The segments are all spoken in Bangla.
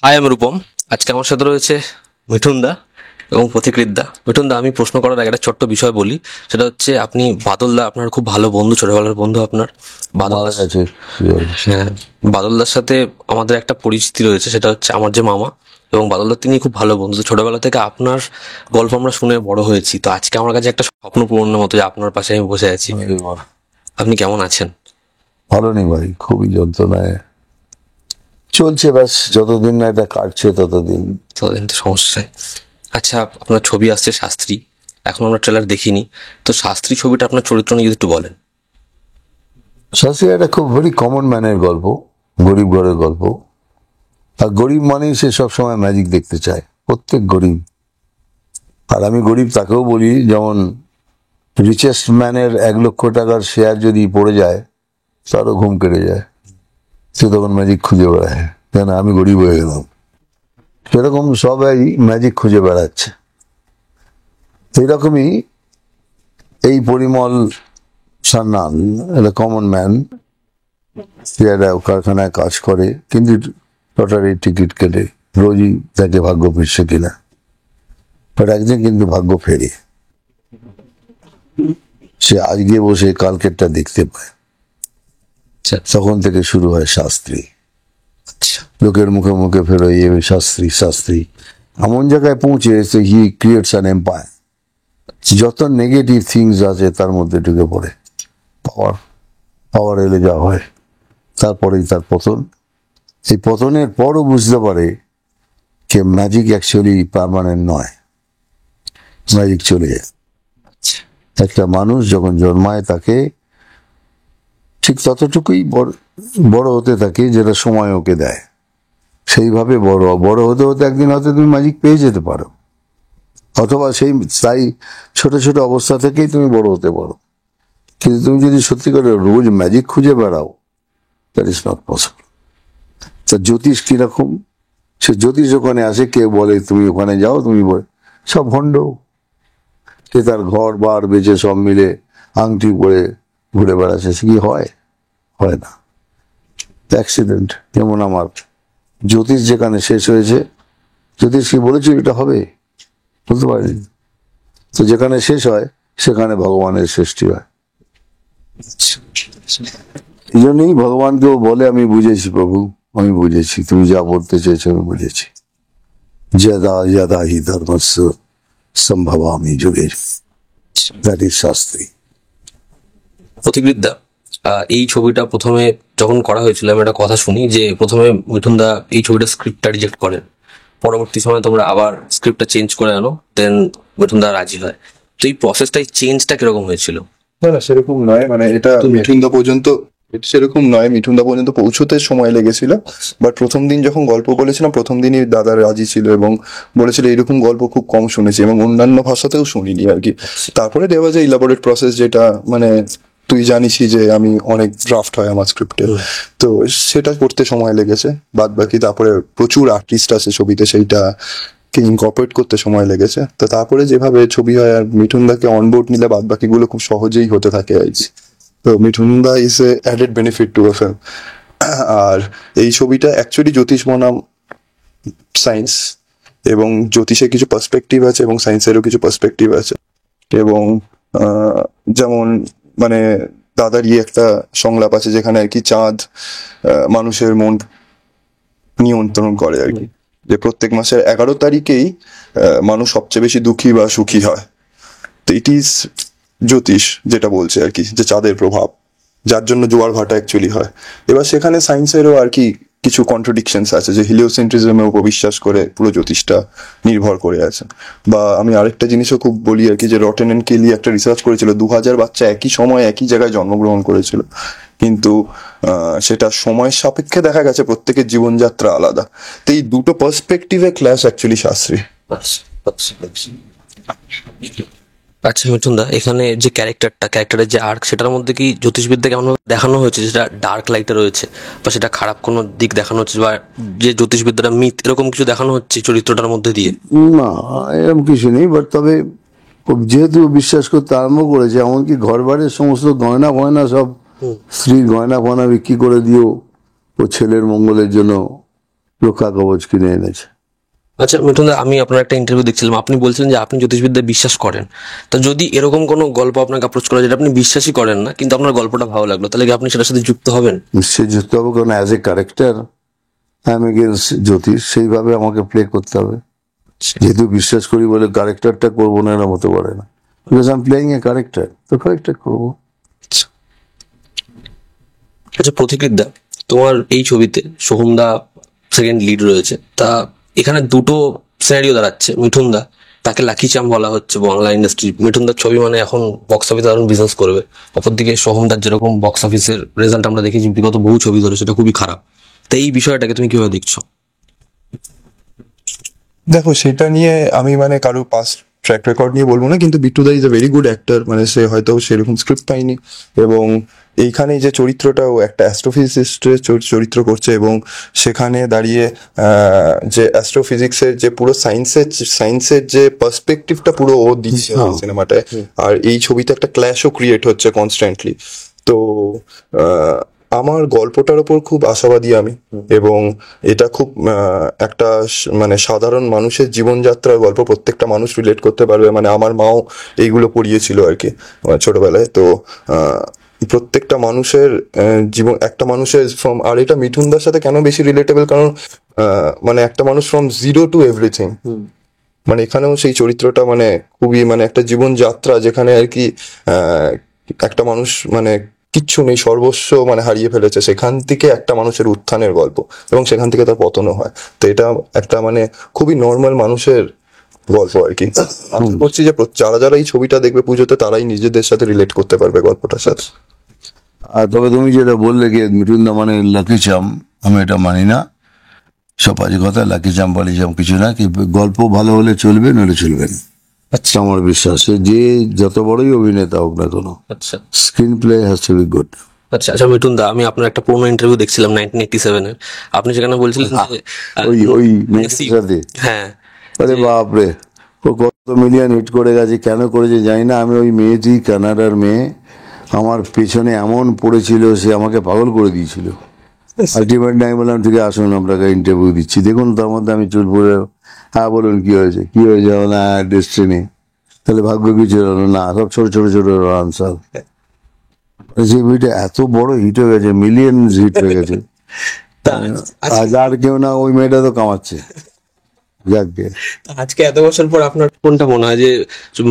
হাই, আমি রূপম। আজকে আমার সাথে রয়েছে মিঠুন দা এবং পথিকৃৎ দা। মিঠুন দা, আমি প্রশ্ন করার আগে একটা ছোট্ট বিষয় বলি। সেটা হচ্ছে, আপনি বাদল দা আপনার খুব ভালো বন্ধু, ছোটবেলার বন্ধু আপনার। বাদল মারা দার গেছে। হ্যাঁ, বাদল দার সাথে আমাদের একটা পরিচিতি রয়েছে, সেটা হচ্ছে আমার যে মামা এবং বাদল দা, তিনি খুব ভালো বন্ধু। তো ছোটবেলা থেকে আপনার গল্প আমরা শুনে বড় হয়েছি। তো আজকে আমার কাছে একটা স্বপ্ন পূরণের মতো যে আপনার পাশে আমি বসে আছি। আপনি কেমন আছেন? ভালো নেই ভাই, খুবই যন্ত্রণায় চলছে। ব্যাস যতদিন না এটা কাটছে ততদিন। ততদিন তো সমস্যায়। আচ্ছা, আপনার ছবি আসছে শাস্ত্রী, এখন আমরা ট্রেলার দেখিনি। তো শাস্ত্রী ছবিটা আপনার চরিত্র নিয়ে যদি একটু বলেন। শাস্ত্রী একটা খুব ভেরি কমন ম্যানের গল্প, গরিব ঘরের গল্প। আর গরিব মানেই সে সবসময় ম্যাজিক দেখতে চায়, প্রত্যেক গরিব। আর আমি গরিব তাকেও বলি, যেমন রিচেস্ট ম্যানের 1,00,000 টাকার শেয়ার যদি পড়ে যায় তারও ঘুম কেটে যায়। সে তখন ম্যাজিক খুঁজে বেড়ায়, কেন আমি গরিব হয়ে গেলাম। সেরকম সবাই ম্যাজিক খুঁজে বেড়াচ্ছে। এইরকমই এই পরিমল সান্যাল, একটা কমন ম্যান। সে একটা কারখানায় কাজ করে, কিন্তু লটারির টিকিট কেটে রোজই তাকে ভাগ্য ফিরছে কিনা। বাট একদিন কিন্তু ভাগ্য ফেরে, সে আজকে বসে কালকেরটা দেখতে পায়। আচ্ছা তখন থেকে শুরু হয় শাস্ত্রী। আচ্ছা। লোকের মুখে মুখে ফেরো শাস্ত্রী শাস্ত্রী, এমন জায়গায় পৌঁছে হি ক্রিয়েটস অ্যান এম্পায়ার। যত নেগেটিভ থিংস আছে তার মধ্যে ঢুকে পড়ে। পাওয়ার পাওয়ার এলে যা হয়, তারপরেই তার পতন। এই পতনের পরও বুঝতে পারে যে ম্যাজিক অ্যাকচুয়ালি পার্মানেন্ট নয়, ম্যাজিক চলে যায়। একটা মানুষ যখন জন্মায় তাকে ঠিক ততটুকুই বড় হতে থাকে যেটা সময় ওকে দেয়। সেইভাবে বড় বড় হতে হতে একদিন হয়তো তুমি ম্যাজিক পেয়ে যেতে পারো, অথবা সেই তাই ছোট ছোট অবস্থা থেকেই তুমি বড় হতে পারো। কিন্তু তুমি যদি সত্যি করে রোজ ম্যাজিক খুঁজে বেড়াও, দ্যাট ইজ নট পসিবল। তা জ্যোতিষ কিরকম? সে জ্যোতিষ ওখানে আসে, কেউ বলে তুমি ওখানে যাও, তুমি বলে সব ভণ্ড। সে তার ঘর বার বেচে সব মিলে আংটি পরে ঘুরে বেড়াচ্ছে, সে কি হয়? হয় না। অ্যাক্সিডেন্ট। যেমন আমার জ্যোতিষ যেখানে শেষ হয়েছে, জ্যোতিষ কি বলেছে এটা হবে? বলতে পারিনি। তো যেখানে শেষ হয় সেখানে ভগবানের সৃষ্টি হয়। এই জন্যই ভগবানকেও বলে, আমি বুঝেছি প্রভু, আমি বুঝেছি, তুমি যা বলতে চেয়েছো আমি বুঝেছি। যদা যদা হি ধর্মস্য সম্ভবামি যুগে, দ্যাট ইজ শাস্ত্রী। পথিকৃৎ দা, এই ছবিটা প্রথমে যখন করা হয়েছিল, আমি একটা কথা শুনি যে প্রথমে মিঠুন দা এই ছবিটা স্ক্রিপ্টটা রিজেক্ট করেন, পরবর্তী সময় তোমরা আবার স্ক্রিপ্টটা চেঞ্জ করে আনো, দেন মিঠুন দা রাজি হয়। তো এই প্রসেসটা, এই চেঞ্জটা কিরকম হয়েছিল? না না, সেরকম নয়। মানে এটা মিঠুনদা পর্যন্ত, এটা সেরকম নয়, মিঠুনদা পর্যন্ত পৌঁছতে সময় লেগেছিল। বাট প্রথম দিন যখন গল্প বলেছিলাম, প্রথম দিনই দাদা রাজি ছিল এবং বলেছিল এরকম গল্প খুব কম শুনেছি এবং অন্যান্য ভাষাতেও শুনিনি আর কি। তারপরে দেওয়া যে ইলাবোরেট প্রসেস, যেটা মানে তুই জানিসই যে আমি অনেক ড্রাফট হয় আমার স্ক্রিপ্টে, তো সেটা করতে সময় লেগেছে। বাদ বাকি তারপরে প্রচুর আর্টিস্ট আছে ছবিতে, সেইটা কে ইনকর্পোরেট করতে সময় লেগেছে। তো তারপরে যেভাবে ছবি হয়, আর মিঠুনদাকে অনবোর্ড নিলে বাদ বাকিগুলো খুব সহজেই হতে থাকে। তো মিঠুনদা is a added benefit to a film. আর এই ছবিটা অ্যাকচুয়ালি জ্যোতিষ বনাম সায়েন্স, এবং জ্যোতিষের কিছু পার্সপেক্টিভ আছে এবং সায়েন্সেরও কিছু পার্সপেক্টিভ আছে। এবং যেমন মানে দাদারই একটা সংলাপ আছে যেখানে আর কি চাঁদ মানুষের মন নিয়ন্ত্রণ করে আর কি, যে প্রত্যেক মাসের 11 তারিখেই মানুষ সবচেয়ে বেশি দুঃখী বা সুখী হয়। তো ইট ইজ জ্যোতিষ যেটা বলছে আর কি, যে চাঁদের প্রভাব, যার জন্য জোয়ার ভাটা অ্যাকচুয়ালি হয়। এবার সেখানে সায়েন্সেরও আর কি কিছু কন্ট্রাডিকশনস আছে, যে হিলিওসেন্ট্রিজমের উপর বিশ্বাস করে পুরো জ্যোতিষটা নির্ভর করে আছে। বা আমি আরেকটা জিনিসও খুব বলি আর কি, যে রটেন অ্যান্ড কেলি একটা রিসার্চ করেছিল, 2000 বাচ্চা একই সময় একই জায়গায় জন্মগ্রহণ করেছিল, কিন্তু সেটা সময়ের সাপেক্ষে দেখা গেছে প্রত্যেকের জীবনযাত্রা আলাদা। তো এই দুটো পার্সপেক্টিভে ক্লাস অ্যাকচুয়ালি শাস্ত্রী। আচ্ছা মিঠুন দা, এখানে যে ক্যারেক্টারের যে আর্ক, সেটার মধ্যে কি জ্যোতিষবিদ্যা কেমন দেখানো হয়েছে, যেটা ডার্ক লাইটে রয়েছে, বা সেটা খারাপ কোনো দিক দেখানো হচ্ছে, বা যে জ্যোতিষবিদ্যাটা মিথ, এরকম কিছু দেখানো হচ্ছে চরিত্রটার মধ্যে দিয়ে? না, এরকম কিছু নেই। বাট তবে যেহেতু বিশ্বাস করতে আরম্ভ করেছে, এমনকি ঘর বাড়ির সমস্ত গয়না গয়না সব স্ত্রীর গয়না গয়না বিক্রি করে দিয়েও ও ছেলের মঙ্গলের জন্য রক্ষা কবচ কিনে এনেছে। আচ্ছা মিঠুন দা, আমি আপনার একটা ইন্টারভিউ দেখছিলাম, আপনি বলছিলেন যে আপনি জ্যোতিষবিদ্যায় বিশ্বাস করেন। তো যদি এরকম কোনো গল্প আপনাকে অ্যাপ্রোচ করা যেটা আপনি বিশ্বাসই করেন না কিন্তু আপনার গল্পটা ভালো লাগলো, তাহলে কি আপনি সেটার সাথে যুক্ত হবেন? নিশ্চয়ই যুক্ত হবো, কারণ as a character I am against জ্যোতিষ, সেইভাবে আমাকে প্লে করতে হবে। যেহেতু বিশ্বাস করি বলে ক্যারেক্টারটা করবো না, এরকম হতে পারে না। Because I am playing a character, তো ক্যারেক্টার করবো। আচ্ছা প্রতীকৃত দা, তোমার এই ছবিতে সোহমদা সেকেন্ড লিড রয়েছে, তা এখানে দুটো সিনারিও দাঁড়াচ্ছে। মিঠুন দা, তাকে লাকি চাম বলা হচ্ছে বাংলা ইন্ডাস্ট্রি, মিঠুন দার ছবি মানে এখন বক্স অফিসে দারুণ বিজনেস করবে। অপরদিকে সোহমদার যেরকম বক্স অফিসের রেজাল্ট আমরা দেখেছি বিগত বহু ছবি ধরে, সেটা খুবই খারাপ। তো এই বিষয়টাকে তুমি কিভাবে দেখছো? দেখো, সেটা নিয়ে আমি মানে কারো পাস্ট ট্র্যাক রেকর্ড নিয়ে বলবো না, কিন্তু Bittu da is a very good actor. মানে সে হয়তো সেরকম স্ক্রিপ্ট পায়নি, এবং এইখানে যে চরিত্রটাও একটা অ্যাস্ট্রোফিজিস্টের চরিত্র করছে, এবং সেখানে দাঁড়িয়ে যে অ্যাস্ট্রোফিজিক্সের যে পুরো সায়েন্সের যে পার্সপেক্টিভটা পুরো ও দিচ্ছে সিনেমাটায়। আর এই ছবিতে একটা ক্ল্যাশও ক্রিয়েট হচ্ছে কনস্ট্যান্টলি। তো আমার গল্পটার ওপর খুব আশাবাদী আমি, এবং এটা খুব একটা মানে সাধারণ মানুষের জীবনযাত্রার গল্প, প্রত্যেকটা মানুষ রিলেট করতে পারবে। মানে আমার মাও এইগুলো পড়িয়েছিল আর কি ছোটবেলায়। তো প্রত্যেকটা মানুষের জীবন, একটা মানুষের ফ্রম, আর এটা মিঠুনদার সাথে কেন বেশি রিলেটেবল, কারণ মানে একটা মানুষ ফ্রম জিরো টু এভরিথিং, মানে এখানেও সেই চরিত্রটা মানে খুবই মানে একটা জীবনযাত্রা, যেখানে আর কি একটা মানুষ মানে কিচ্ছু নেই, সর্বস্ব মানে হারিয়ে ফেলেছে, সেখান থেকে একটা মানুষের উত্থানের গল্প, এবং সেখান থেকে তার পতনও হয়। তো এটা একটা মানে খুবই নর্মাল মানুষের গল্প আর কি। আশা করছি যে যারা যারা এই ছবিটা দেখবে পুজোতে, তারাই নিজেদের সাথে রিলেট করতে পারবে গল্পটার সাথে। আর তবে তুমি যেটা বললে কি মিঠুন দা মানে লাকি চাম, আমি এটা মানি না, সব বাজে কথা। লাকি চাম বালি চাম কিছু না, কি গল্প ভালো হলে চলবে, নইলে চলবে না। আচ্ছা, আমার বিশ্বাস যে যত বড়ই অভিনেতা হোক না কেন, আচ্ছা screen play has to be good. আচ্ছা আচ্ছা মিঠুন দা, আমি আপনার একটা পুরোনো ইন্টারভিউ দেখছিলাম 1987 এর। আপনি সেখানে বলছিলেন যে ওই মেয়েটার সাথে, হ্যাঁ, আরে বাপরে, ও কত মিলিয়ন হিট করে গেছে, কেন করেছে জানি না। আমি ওই মেয়েটি, কানাডার মেয়ে, আমার পেছনে এমন পড়েছিল, সে আমাকে পাগল করে দিয়েছিল। আলটিমেটলি আমি বললাম ঠিক আছে আসুন, আপনাকে ইন্টারভিউ দিচ্ছি, দেখুন। তার মধ্যে আমি চুল পরে, হ্যাঁ বলুন কি হয়েছে, কি হয়েছে, না ডেস্টিনি, তাহলে ভাগ্য কি ছিল না, সব ছোট ছোট ছোট আনসার। যে বইটা এত বড় হিট হয়ে গেছে, মিলিয়ন হিট হয়ে গেছে, আজ আর কেউ না, ওই মেয়েটা তো কামাচ্ছে। যাকে আজকে এত বছর পর আপনার কোনটা মনে হয় যে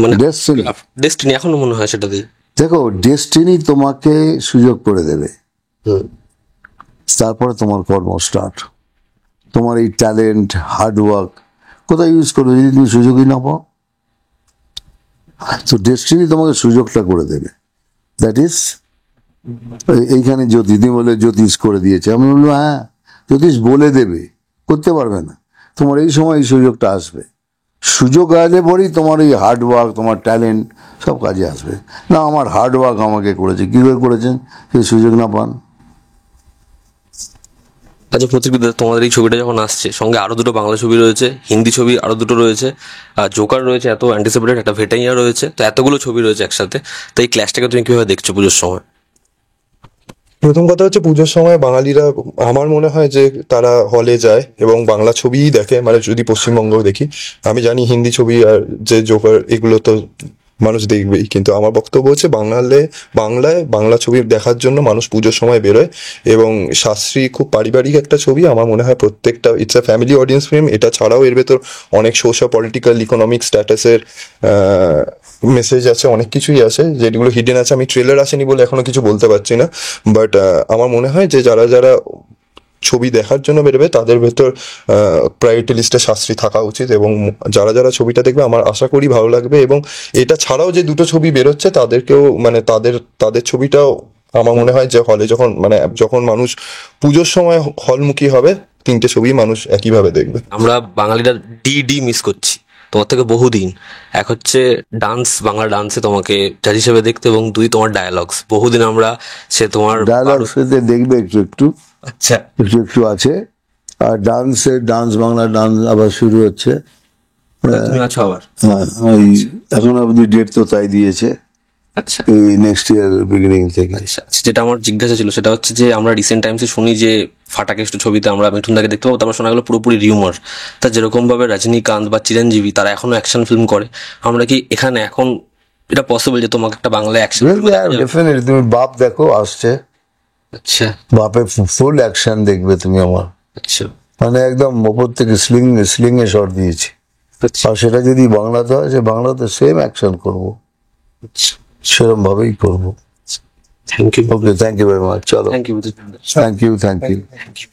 মানে ডেস্টিনি, ডেস্টিনি এখনো মনে হয় সেটাতেই? দেখো ডেস্টিনি তোমাকে সুযোগ করে দেবে, তারপরে তোমার কর্ম স্টার্ট। তোমার এই ট্যালেন্ট, হার্ডওয়ার্ক কোথায় ইউজ করবে যদি তুমি সুযোগই না পাও? তো ডেস্টিনি তোমাকে সুযোগটা করে দেবে। দ্যাট ইজ, এইখানে জ্যোতিষ বলে জ্যোতিষ করে দিয়েছে, আমি বলবো হ্যাঁ, জ্যোতিষ বলে দেবে, করতে পারবে না। তোমার এই সময় এই সুযোগটা আসবে, সুযোগ আসলে পরেই তোমার এই হার্ডওয়ার্ক, তোমার ট্যালেন্ট সব কাজে আসবে। না, আমার হার্ডওয়ার্ক আমাকে করেছে, কী করে করেছেন, সেই সুযোগ না পান। আচ্ছা প্রতীকবিদ্যা, তোমাদের এই ছবিটা যখন আসছে, সঙ্গে আরো দুটো বাংলা ছবি রয়েছে, হিন্দি ছবি আরো দুটো রয়েছে, আর জোকার রয়েছে, এত অ্যান্টিসিপেটেড একটা ভেটাইয়া রয়েছে, তো এতগুলো ছবি রয়েছে একসাথে, তো এই ক্লাসটাকে তুমি কিভাবে দেখছো পুজোর সময়? প্রথম কথা হচ্ছে, পুজোর সময় বাঙালিরা আমার মনে হয় যে তারা হলে যায় এবং বাংলা ছবিই দেখে। মানে যদি পশ্চিমবঙ্গ দেখি, আমি জানি হিন্দি ছবি আর যে জোকার এগুলো তো মানুষ দেখবেই, কিন্তু আমার বক্তব্য হচ্ছে বাংলায় বাংলা ছবি দেখার জন্য মানুষ পুজোর সময় বেরোয়। এবং শাস্ত্রী খুব পারিবারিক একটা ছবি, আমার মনে হয় প্রত্যেকটা, it's a family audience film. এটা ছাড়াও এর ভেতর অনেক সোশ্যাল, পলিটিক্যাল, ইকোনমিক স্ট্যাটাসের মেসেজ আছে, অনেক কিছুই আছে যেগুলো হিডেন আছে। আমি ট্রেলার আসেনি বলে এখনো কিছু বলতে পারছি না, বাট আমার মনে হয় যে যারা যারা ছবি দেখার জন্য বেরোবে তাদের ভেতর প্রায়োরিটি লিস্টে শাস্ত্রী থাকা উচিত। এবং যারা যারা ছবিটা দেখবে আমার আশা করি ভালো লাগবে। এবং এটা ছাড়াও যে দুটো ছবি বেরোচ্ছে তাদেরকেও মানে তাদের ছবিটাও আমার মনে হয় যে হলে যখন মানুষ পুজোর সময় হলমুখী হবে, তিনটে ছবি মানুষ একইভাবে দেখবে। আমরা বাঙালিরা ডি মিস করছি তোমার থেকে বহুদিন। এক হচ্ছে ডান্স, বাংলা ডান্সে তোমাকে জাজ হিসেবে দেখতে, এবং দুই তোমার ডায়ালগস, বহুদিন আমরা সে তোমার ডায়ালগ দেখবে একটু একটু, আচ্ছা একটু একটু আছে। আর ডান্স বাংলা ডান্স আবার শুরু হচ্ছে। তুমি আছো আবার? হ্যাঁ, ওই এখন অব্দি ডেট তো তাই দিয়েছে, আচ্ছা নেক্সট ইয়ার বিগিনিং থেকে। আচ্ছা, যেটা আমার জিজ্ঞাসা ছিল সেটা হচ্ছে যে আমরা রিসেন্ট টাইমসে শুনি যে ফাটাকেষ্ট ছবিতে আমরা মিঠুনদাকে দেখতে পাবো, তারপর শোনা গেলো পুরোপুরি রিউমার। তা যেরকম ভাবে রজনীকান্ত বা চিরঞ্জীবী তারা এখনো অ্যাকশন ফিল্ম করে, আমরা কি এখানে এখন এটা পসিবল যে তোমাকে একটা বাংলা অ্যাকশন? ডেফিনেটলি তুমি বাপ দেখো আসছে, আচ্ছা বাপে ফুল অ্যাকশন দেখবে তুমি আমার, আচ্ছা মানে একদম ওপর থেকে স্লিং এ শট দিয়েছি। আচ্ছা আর সেটা যদি বাংলাতে হয়, সে বাংলাতে সেম অ্যাকশন করবো, সেরকম ভাবেই করবো। Thank you okay, thank you very much. চলো, thank you thank you, thank you. Thank you.